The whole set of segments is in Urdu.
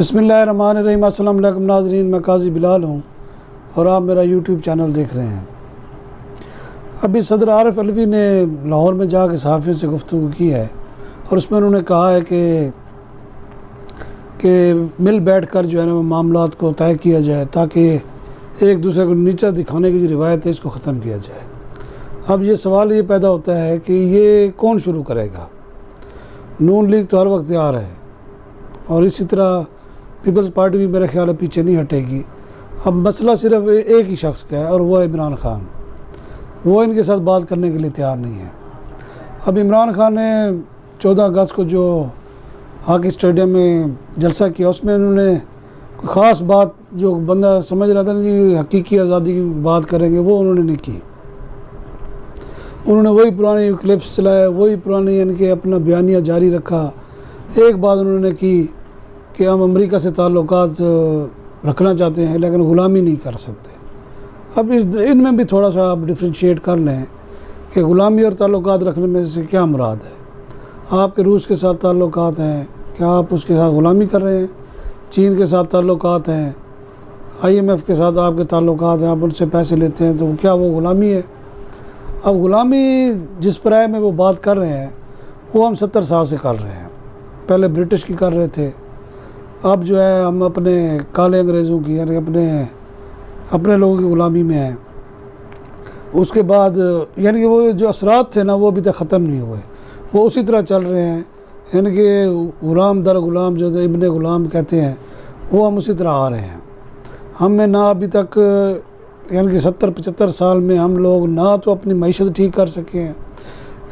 بسم اللہ الرحمن الرحیم۔ السلام علیکم ناظرین، میں قاضی بلال ہوں اور آپ میرا یوٹیوب چینل دیکھ رہے ہیں۔ ابھی صدر عارف علوی نے لاہور میں جا کے صحافیوں سے گفتگو کی ہے اور اس میں انہوں نے کہا ہے کہ مل بیٹھ کر جو ہے نا معاملات کو طے کیا جائے تاکہ ایک دوسرے کو نیچا دکھانے کی جو روایت ہے اس کو ختم کیا جائے۔ اب یہ سوال یہ پیدا ہوتا ہے کہ یہ کون شروع کرے گا؟ نون لیگ تو ہر وقت تیار ہے اور اسی طرح پیپلز پارٹی بھی میرے خیال ہے پیچھے نہیں ہٹے گی۔ اب مسئلہ صرف ایک ہی شخص کا ہے اور وہ ہے عمران خان۔ وہ ان کے ساتھ بات کرنے کے لیے تیار نہیں ہے۔ اب عمران خان نے 14 اگست کو جو ہاکی اسٹیڈیم میں جلسہ کیا اس میں انہوں نے کوئی خاص بات جو بندہ سمجھ رہا تھا نا جی حقیقی آزادی کی بات کریں گے وہ انہوں نے نہیں کی۔ انہوں نے وہی پرانی کلپس چلائے، وہی پرانی ان کے اپنا بیانیہ جاری رکھا۔ ایک بات انہوں نے کی کہ ہم امریکہ سے تعلقات رکھنا چاہتے ہیں لیکن غلامی نہیں کر سکتے۔ اب ان میں بھی تھوڑا سا آپ ڈفرینشیٹ کر لیں کہ غلامی اور تعلقات رکھنے میں سے کیا مراد ہے۔ آپ کے روس کے ساتھ تعلقات ہیں، کیا آپ اس کے ساتھ غلامی کر رہے ہیں؟ چین کے ساتھ تعلقات ہیں، IMF کے ساتھ آپ کے تعلقات ہیں، آپ ان سے پیسے لیتے ہیں، تو کیا وہ غلامی ہے؟ اب غلامی جس پرائے میں وہ بات کر رہے ہیں وہ ہم 70 سال سے کر رہے ہیں۔ پہلے برٹش کی کر رہے تھے، اب جو ہے ہم اپنے کالے انگریزوں کی یعنی اپنے لوگوں کی غلامی میں ہیں۔ اس کے بعد یعنی کہ وہ جو اثرات تھے نا وہ ابھی تک ختم نہیں ہوئے، وہ اسی طرح چل رہے ہیں۔ یعنی کہ غلام در غلام جو ابن غلام کہتے ہیں وہ ہم اسی طرح آ رہے ہیں۔ ہم میں نہ ابھی تک یعنی کہ 70-75 سال میں ہم لوگ نہ تو اپنی معیشت ٹھیک کر سکے ہیں،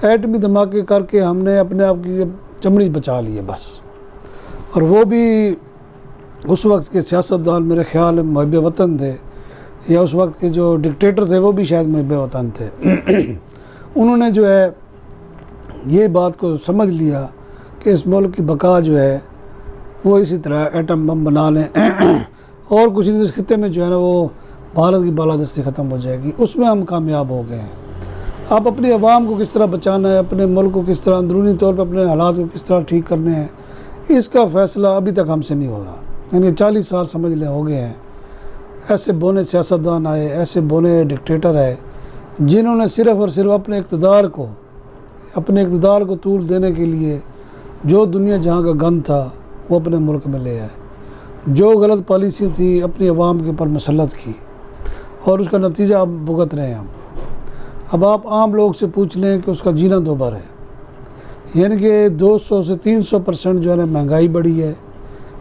ایٹمی دھماکے کر کے ہم نے اپنے آپ کی چمڑی بچا لی ہے بس۔ اور وہ بھی اس وقت کے سیاستدان میرے خیال میں محب وطن تھے، یا اس وقت کے جو ڈکٹیٹر تھے وہ بھی شاید محب وطن تھے۔ انہوں نے جو ہے یہ بات کو سمجھ لیا کہ اس ملک کی بقا جو ہے وہ اسی طرح ایٹم بم بنا لیں اور کچھ نہیں، اس خطے میں جو ہے نا وہ بھارت کی بالادستی ختم ہو جائے گی۔ اس میں ہم کامیاب ہو گئے ہیں۔ آپ اپنی عوام کو کس طرح بچانا ہے، اپنے ملک کو کس طرح اندرونی طور پر اپنے حالات کو کس طرح ٹھیک کرنے ہیں، اس کا فیصلہ ابھی تک ہم سے نہیں ہو رہا۔ یعنی 40 سال سمجھ لیں ہو گئے ہیں، ایسے بونے سیاستدان آئے، ایسے بونے ڈکٹیٹر آئے جنہوں نے صرف اور صرف اپنے اقتدار کو طول دینے کے لیے جو دنیا جہاں کا گند تھا وہ اپنے ملک میں لے آئے، جو غلط پالیسی تھی اپنی عوام کے اوپر مسلط کی اور اس کا نتیجہ اب بھگت رہے ہیں ہم۔ اب آپ عام لوگ سے پوچھ لیں کہ اس کا جینا دوبر ہے، یعنی کہ 200 سے 300% جو ہے نا مہنگائی بڑھی ہے۔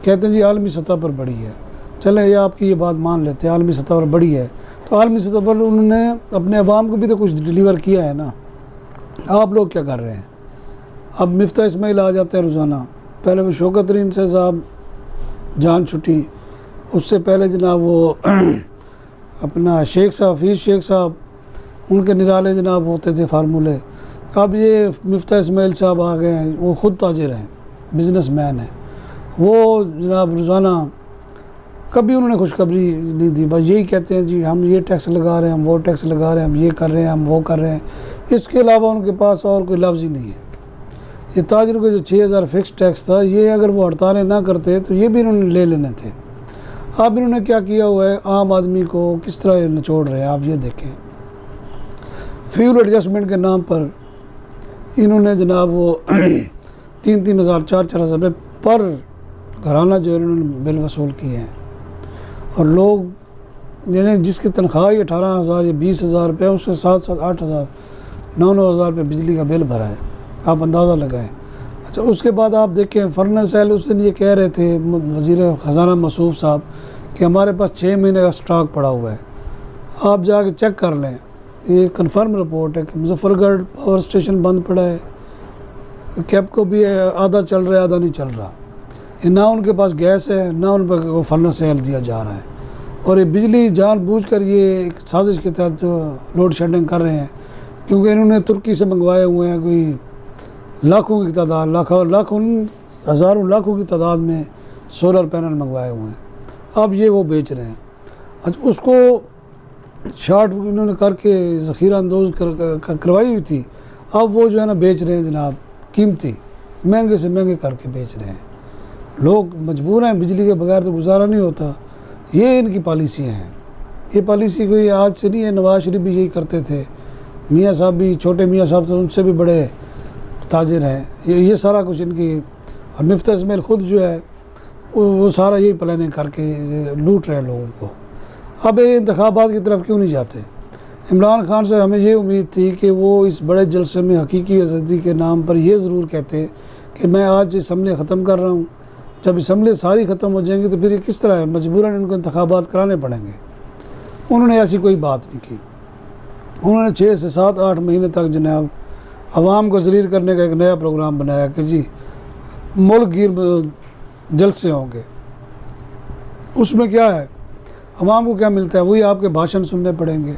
کہتے ہیں جی عالمی سطح پر بڑھی ہے، چلیں یہ آپ کی یہ بات مان لیتے ہیں عالمی سطح پر بڑھی ہے، تو عالمی سطح پر انہوں نے اپنے عوام کو بھی تو کچھ ڈیلیور کیا ہے نا۔ آپ لوگ کیا کر رہے ہیں؟ اب مفتاح اسماعیل آ جاتے ہیں روزانہ، پہلے وہ شوکت ترین سے صاحب جان چھٹی، اس سے پہلے جناب وہ اپنا شیخ صاحب حفیظ شیخ صاحب، ان کے نرالے جناب ہوتے تھے فارمولے۔ اب یہ مفتاح اسماعیل صاحب آ گئے ہیں، وہ خود تاجر ہیں، بزنس مین ہیں، وہ جناب روزانہ کبھی انہوں نے خوشخبری نہیں دی، بس یہی کہتے ہیں جی ہم یہ ٹیکس لگا رہے ہیں، ہم وہ ٹیکس لگا رہے ہیں، ہم یہ کر رہے ہیں، ہم وہ کر رہے ہیں۔ اس کے علاوہ ان کے پاس اور کوئی لفظ ہی نہیں ہے۔ یہ تاجروں کے جو 6000 فکس ٹیکس تھا، یہ اگر وہ ہڑتالیں نہ کرتے تو یہ بھی انہوں نے لے لینے تھے۔ اب انہوں نے کیا کیا ہوا ہے، عام آدمی کو کس طرح نچوڑ رہے ہیں آپ یہ دیکھیں۔ فیول ایڈجسٹمنٹ کے نام پر انہوں نے جناب وہ 3,000 4,000 روپے پر گھرانہ جو انہوں نے بل وصول کیے ہیں، اور لوگ یعنی جس کی تنخواہ 18,000 یا 20,000 روپے اس کے ساتھ ساتھ 8,000 9,000 روپے بجلی کا بل بھرا ہے، آپ اندازہ لگائیں۔ اچھا اس کے بعد آپ دیکھیں فرنس سیل اس دن یہ کہہ رہے تھے وزیر خزانہ موصوف صاحب کہ ہمارے پاس 6 مہینے کا سٹاک پڑا ہوا ہے۔ آپ جا کے چیک کر لیں، یہ کنفرم رپورٹ ہے کہ مظفر گڑھ پاور اسٹیشن بند پڑا ہے، کیپ کو بھی آدھا چل رہا ہے آدھا نہیں چل رہا، نہ ان کے پاس گیس ہے نہ ان پر فرنس سیل دیا جا رہا ہے، اور یہ بجلی جان بوجھ کر یہ ایک سازش کے تحت لوڈ شیڈنگ کر رہے ہیں، کیونکہ انہوں نے ترکی سے منگوائے ہوئے ہیں کوئی لاکھوں کی تعداد، لاکھوں ہزاروں لاکھوں کی تعداد میں سولر پینل منگوائے ہوئے ہیں، اب یہ وہ بیچ رہے ہیں۔ اچھا اس کو شارٹ انہوں نے کر کے ذخیرہ اندوز کروائی ہوئی تھی، اب وہ جو ہے نا بیچ رہے ہیں جناب، قیمتی مہنگے سے مہنگے کر کے بیچ رہے ہیں۔ لوگ مجبور ہیں، بجلی کے بغیر تو گزارا نہیں ہوتا. یہ ان کی پالیسیاں ہیں. یہ پالیسی کوئی آج سے نہیں ہے، نواز شریف بھی یہی کرتے تھے، میاں صاحب بھی، چھوٹے میاں صاحب تو ان سے بھی بڑے تاجر ہیں. یہ سارا کچھ ان کی، اور مفتاح اسماعیل خود جو ہے وہ سارا یہی پلاننگ کر کے لوٹ رہے ہیں لوگوں کو. اب یہ انتخابات کی طرف کیوں نہیں جاتے؟ عمران خان سے ہمیں یہ امید تھی کہ وہ اس بڑے جلسے میں حقیقی آزادی کے نام پر یہ ضرور کہتے کہ میں آج اسمبلی ختم کر رہا ہوں. جب اسمبلی ساری ختم ہو جائیں گی تو پھر یہ کس طرح ہے، مجبوراً ان کو انتخابات کرانے پڑیں گے. انہوں نے ایسی کوئی بات نہیں کی. انہوں نے 6 سے 7 8 مہینے تک جناب عوام کو ذلیل کرنے کا ایک نیا پروگرام بنایا کہ جی ملک گیر جلسے ہوں گے. اس میں کیا ہے، عوام کو کیا ملتا ہے؟ وہی آپ کے بھاشن سننے پڑیں گے.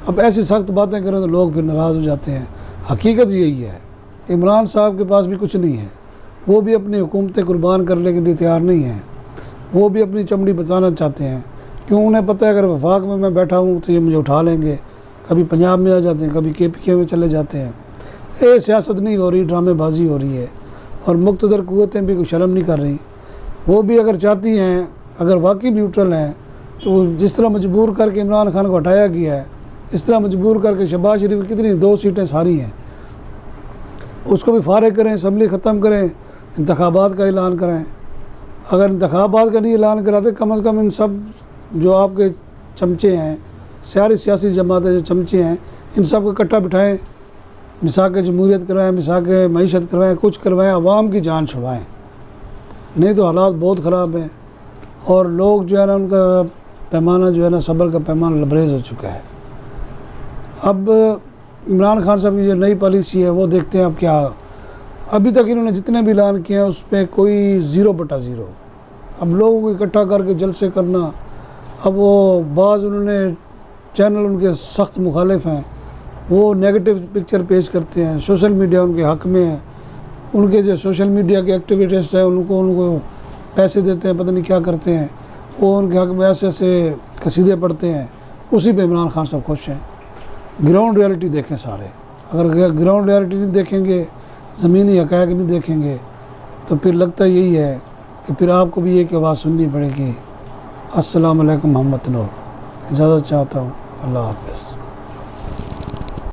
اب ایسی سخت باتیں کریں تو لوگ پھر ناراض ہو جاتے ہیں. حقیقت یہی ہے، عمران صاحب کے پاس بھی کچھ نہیں ہے، وہ بھی اپنی حکومتیں قربان کرنے کے لیے تیار نہیں ہیں. وہ بھی اپنی چمڑی بچانا چاہتے ہیں، کیوں انہیں پتہ ہے اگر وفاق میں بیٹھا ہوں تو یہ مجھے اٹھا لیں گے. کبھی پنجاب میں آ جاتے ہیں، کبھی KPK میں چلے جاتے ہیں. یہ سیاست نہیں ہو رہی، ڈرامے بازی ہو رہی ہے. اور مقتدر قوتیں بھی کوئی شرم نہیں کر رہی. وہ بھی اگر چاہتی ہیں، اگر واقعی نیوٹرل ہیں، تو جس طرح مجبور کر کے عمران خان کو ہٹایا گیا ہے، اس طرح مجبور کر کے شہباز شریف کی کتنی 2 سیٹیں ساری ہیں، اس کو بھی فارغ کریں، اسمبلی ختم کریں، انتخابات کا اعلان کریں. اگر انتخابات کا نہیں اعلان کراتے، کم از کم ان سب جو آپ کے چمچے ہیں، ساری سیاسی جماعتیں جو چمچے ہیں، ان سب کو اکٹھا بٹھائیں، مساق جمہوریت کروائیں، مساق معیشت کروائیں، کچھ کروائیں، عوام کی جان چھڑوائیں. نہیں تو حالات بہت خراب ہیں، اور لوگ جو ہے نا ان کا پیمانہ جو ہے نا صبر کا پیمانہ لبریز ہو چکا ہے. اب عمران خان صاحب کی جو نئی پالیسی ہے وہ دیکھتے ہیں اب کیا. ابھی تک انہوں نے جتنے بھی اعلان کیے ہیں اس پہ کوئی 0/0. اب لوگوں کو اکٹھا کر کے جلسے کرنا. اب وہ بعض انہوں نے چینل ان کے سخت مخالف ہیں، وہ نیگیٹو پکچر پیش کرتے ہیں، سوشل میڈیا ان کے حق میں ہے. ان کے جو سوشل میڈیا کے ایکٹیویٹسٹ ہیں ان کو پیسے دیتے ہیں، پتہ نہیں کیا کرتے ہیں. وہ ان کے حق میں ایسے قصیدے پڑھتے ہیں. اسی پہ عمران خان صاحب خوش ہیں. گراؤنڈ ریالٹی دیکھیں سارے. اگر گراؤنڈ ریالٹی نہیں دیکھیں گے، زمینی حقائق نہیں دیکھیں گے، تو پھر لگتا یہی ہے کہ پھر آپ کو بھی ایک آواز سننی پڑے گی. السلام علیکم محمد نور. اجازت چاہتا ہوں. اللہ حافظ.